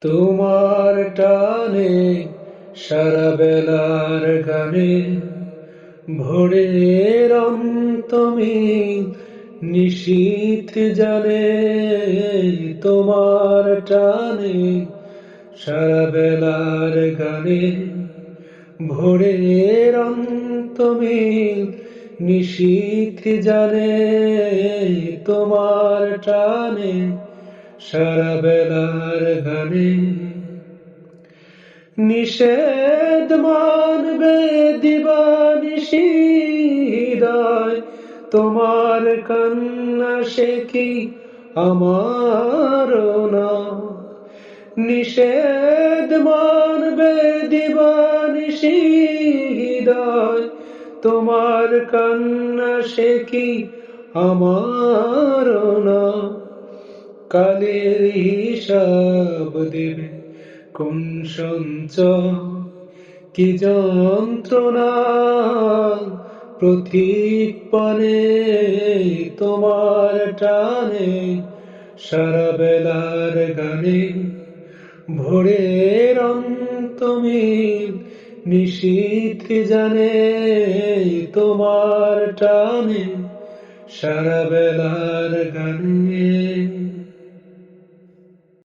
তোমার টানে সারা বেলার গানে ভোরের অন্তমি নিশীথ জানে। তোমার টানে সারা বেলার গানে ভোরের অন্তমি নিশীথ জানে। তোমার টানে সারা বেলার গানে নিষেধ মানবে দিবানিশি হৃদয়। তোমার কান্না সে কি আমারও না? নিষেধ মানবে দিবানিশি হৃদয়। তোমার কান্না সে কি আমারও না? কালের হিসাব দেবে কোন সঞ্চয়, কি যন্ত্রণা প্রতিপনে। তোমার টানে সারা বেলার গানে ভোরের অন্তমি নিশীথ জানে। তোমার টানে সারা বেলার গানে।